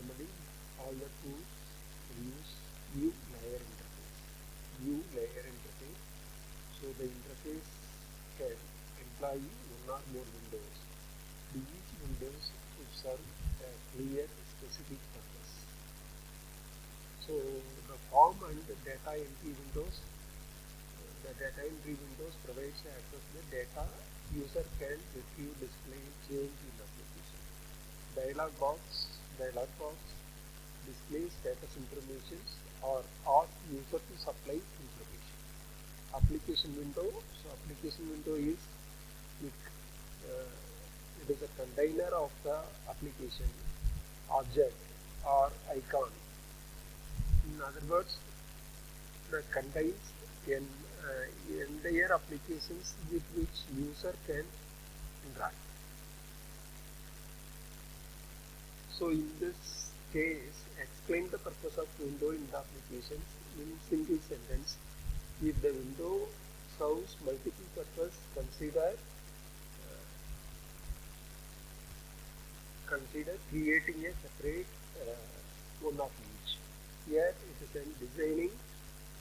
normally all the tools use view layer interface. View layer interface. So the interface can employ one or more windows. Each windows to serve a clear specific purpose. So the form and data entry windows. The data entry windows provides access to the data user can retrieve, display, change in application. Dialog box displays status information or ask user to supply information. Application window. So application window is it is a container of the application object or icon. In other words, that contains an entire applications with which user can interact. So in this case, explain the purpose of window in the applications in single sentence. If the window serves multiple purpose, consider creating a separate one of each. Here it is in designing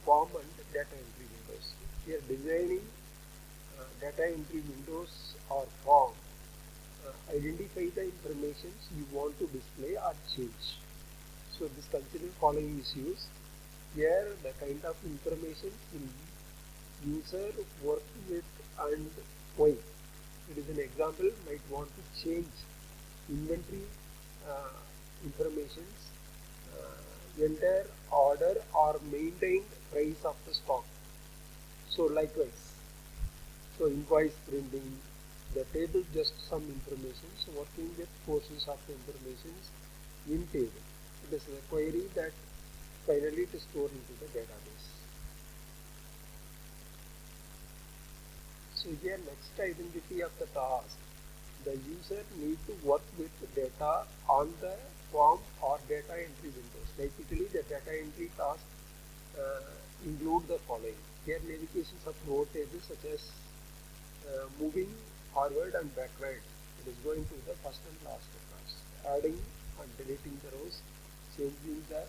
form and data entry windows. Here designing data entry windows or form identify the information you want to display or change. So this consider following issues. Here the kind of information will user work with and why. It is an example might want to change inventory informations, enter order or maintain price of the stock. So likewise, so invoice printing, the table just some information, so working with portions of the information in table. It is a query that finally it is stored into the database. So here next identity of the task. The user need to work with data on the form or data entry windows. Typically the data entry task include the following. Here navigations of row tables such as moving forward and backward. It is going to the first and last records. Adding and deleting the rows, changing the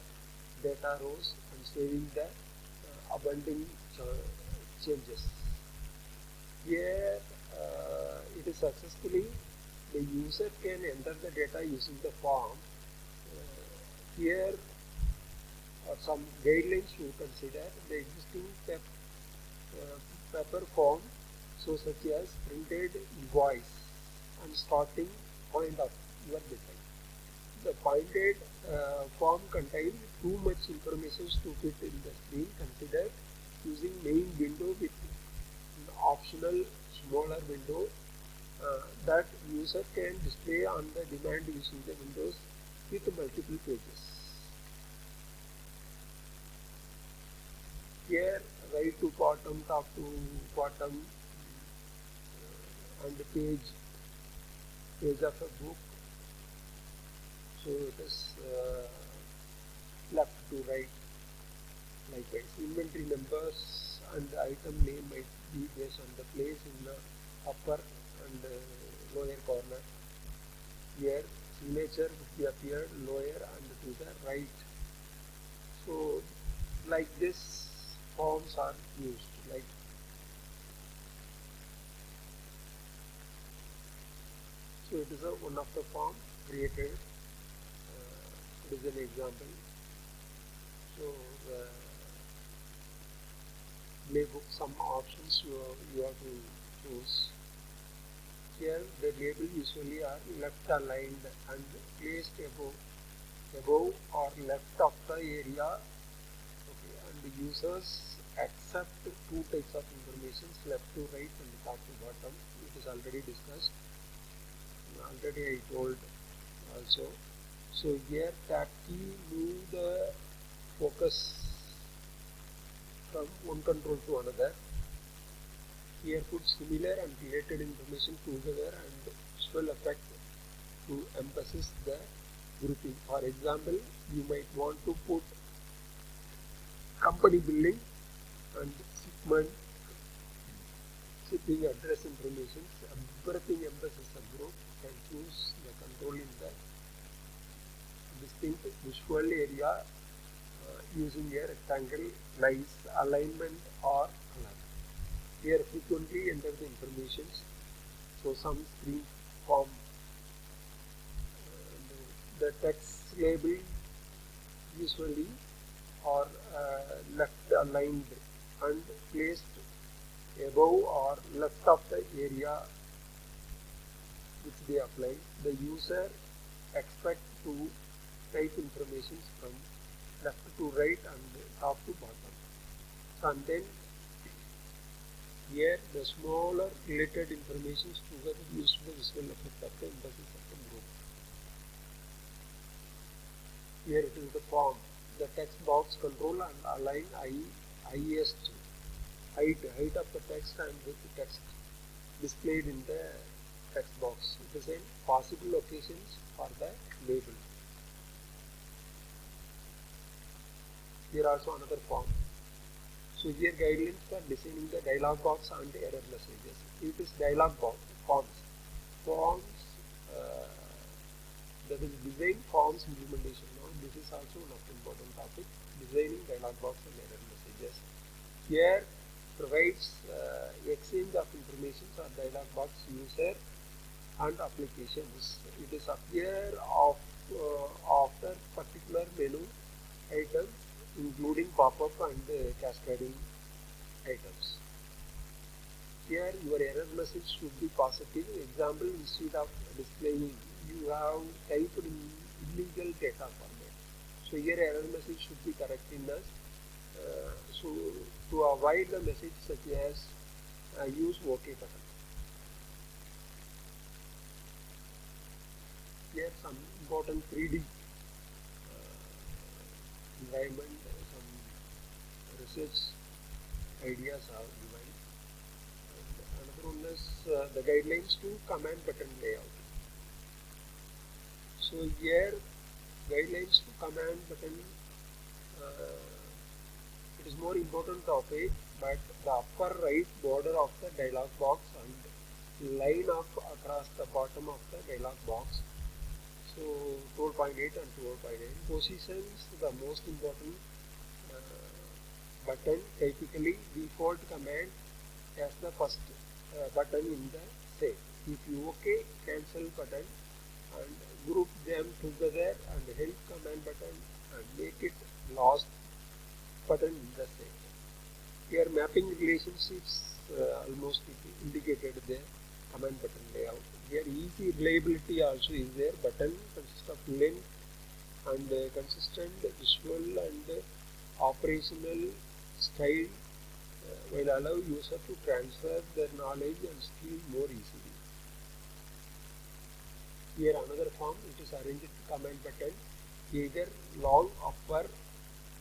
data rows and saving the abundant changes. Here it is successfully the user can enter the data using the form. Here are some guidelines to consider. The existing paper form, so such as printed invoice and starting point of your design. The pointed form contains too much information to fit in the screen. Consider using main window with an optional smaller window that user can display on the demand using the windows with multiple pages. Here right to bottom, top to bottom, and the page of a book. So it is left to right. Likewise, inventory numbers and the item name might be based on the place in the upper and lower corner. Here signature would be appeared lower and to the right. So like this forms are used. Like so it is one of the form created. It is an example. So playbook some options you have to choose. Here the label usually are left aligned and placed above or left of the area. Okay, and the users accept two types of information, left to right and top to bottom. It is already discussed. Already I told also. So here tab key move the focus from one control to another. Here put similar and related information together and visual effect to emphasize the grouping. For example, you might want to put company building and shipment, shipping address information. Everything emphasizes the group. You can choose the control in the distinct visual area using a rectangle, nice alignment or color. Here frequently enter the information. So some screen form, the text label usually are left aligned and placed above or left of the area which they apply. The user expect to type information from left to right and top to bottom. So, and then here the smaller related information together used the visual effect of the emphasis of the group. Here it is the form. The text box control and align highest height of the text and with the text displayed in the text box. It is a possible locations for the label. Here also another form. So here guidelines for designing the dialog box and error messages. It is dialog box forms. That is design forms implementation. Now this is also one of the important topic. Designing dialog box and error messages. Here provides exchange of information or dialog box user and applications. It is appear after particular menu items including pop-up and cascading items. Here your error message should be positive. Example, instead of displaying you have typed in illegal data format. So here error message should be correct in this. So to avoid the message such as use OK button. Here some important 3D environment, some research ideas are given. And another one is the guidelines to command button layout. So here guidelines to command button, it is more important topic, but the upper right border of the dialog box and line up across the bottom of the dialog box. So 12.8 and 12.8 positions the most important button, typically default command as the first button in the set. If you OK cancel button and group them together and help command button and make it last button in the set. Here mapping relationships almost indicated there. Command button layout. Here easy reliability also is there. Button consists of length and consistent visual and operational style will allow user to transfer their knowledge and skill more easily. Here another form, it is arranged command button either long upper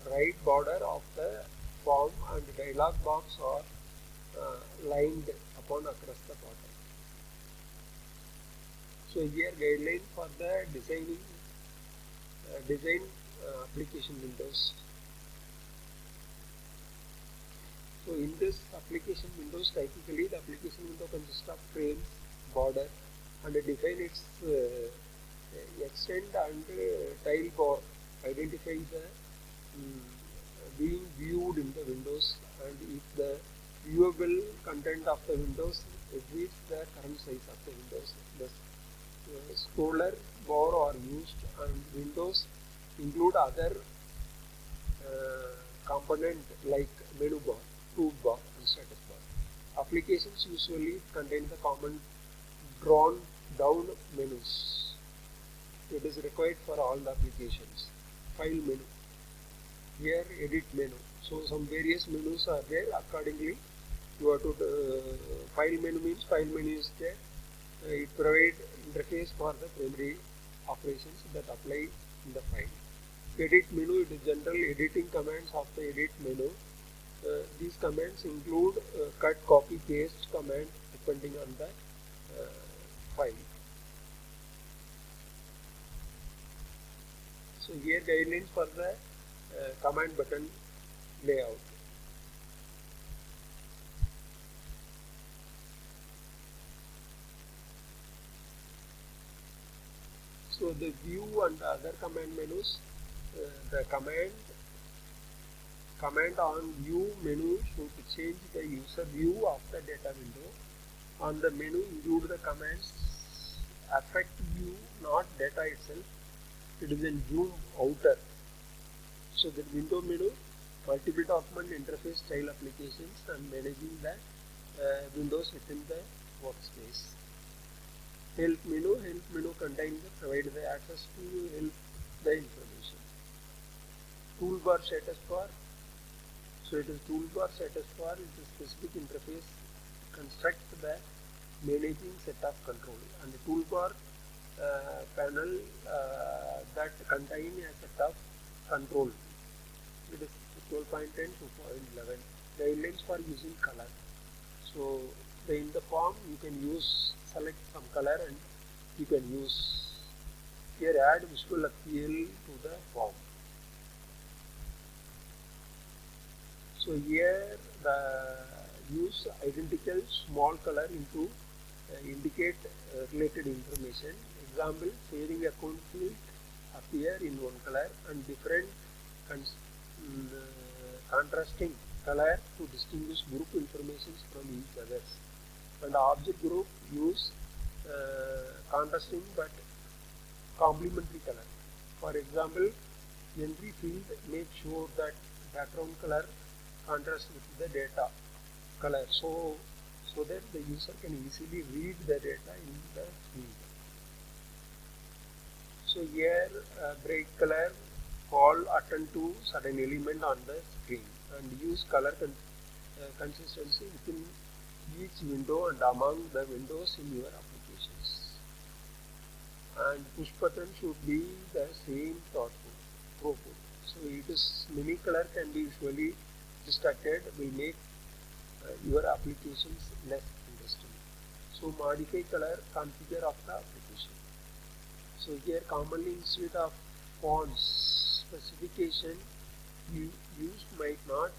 right border of the form and dialog box or lined upon across the bottom. So here guideline for the design application windows. So in this application windows, typically the application window consists of frames, border, and define its extent and tile bar, identify the being viewed in the windows, and if the viewable content of the windows exceeds the current size of the windows. The scroller bar are used, and windows include other component like menu bar, toolbar, and status bar. Applications usually contain the common drawn down menus. It is required for all the applications. File menu. Here edit menu. So some various menus are there. Accordingly, you have to file menu means file menu is there. It provides interface for the primary operations that apply in the file. Edit menu, it is general editing commands of the edit menu. These commands include cut, copy, paste command depending on the file. So here guidelines for the command button layout. So So the view and other command menus, the command on view menu should change the user view of the data window. On the menu include the commands affect view, not data itself. It is in zoom outer. So the window menu, multiple document interface style applications and managing the windows within the workspace. Help menu contains provide the access to help the information. Toolbar status bar. So it is toolbar status bar is a specific interface construct the managing set of control, and the toolbar panel that contain a set of control. It is 12.10 to 2.11. Guidelines for using color. So in the form you can select some color and you can use here add visual appeal to the form. So here the use identical small color into indicate related information. Example, saving account field appear in one color and different contrasting color to distinguish group information from each others. And object group use contrasting but complementary color. For example, entry field make sure that background color contrasts with the data color, so that the user can easily read the data in the field. So here bright color call attend to certain element on the screen and use color consistency within each window and among the windows in your applications. And push button should be the same throughput. So it is many color can be visually distracted, will make your applications less interesting. So modify color configure of the application. So here commonly instead of fonts specification used might not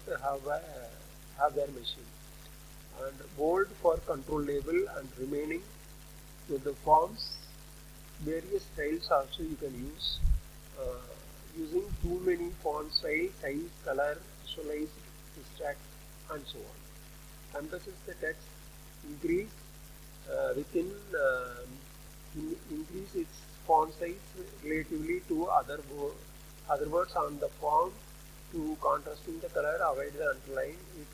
have their machine, and bold for control label and remaining with the forms various styles also you can use. Using too many font size, color, visualize, distract and so on. Emphasize the text, increase increase its font size relatively to other words on the form to contrasting the color, avoid the underline, it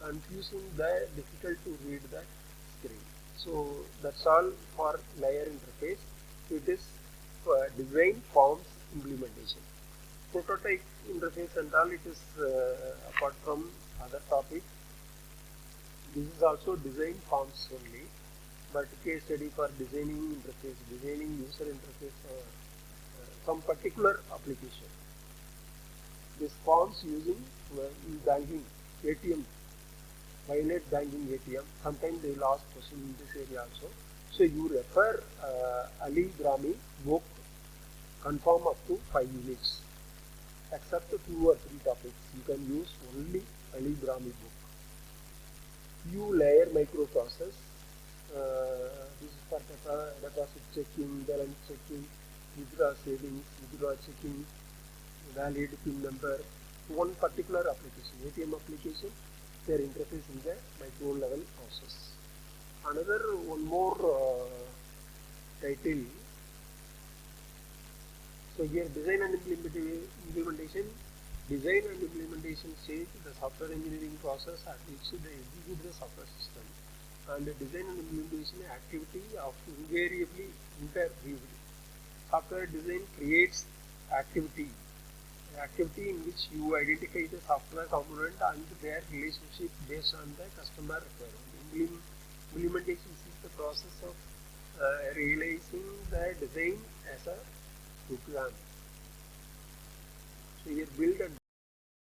confusing the difficult to read the screen. So that's all for layer interface. It is design forms implementation. Prototype interface and all, it is apart from other topic. This is also design forms only, but case study for designing interface, designing user interface, some particular application. This forms using in banking, ATM, Binary banking ATM. Sometimes they will ask question in this area also. So you refer Ali Brahmi book, confirm up to 5 units. Except 2 or 3 topics, you can use only Ali Brahmi book. View layer microprocess. This is for deposit checking, balance checking, withdraw savings, withdraw checking, valid PIN number. One particular application, ATM application, their interface in the micro level process. Another one more title. So here design and implementation. Design and implementation stage, the software engineering process at which they execute the software system, and the design and implementation activity of invariably interweaved. Software design creates activity in which you identify the software component and their relationship based on the customer requirement. Implementation is the process of realizing the design as a program. So here build and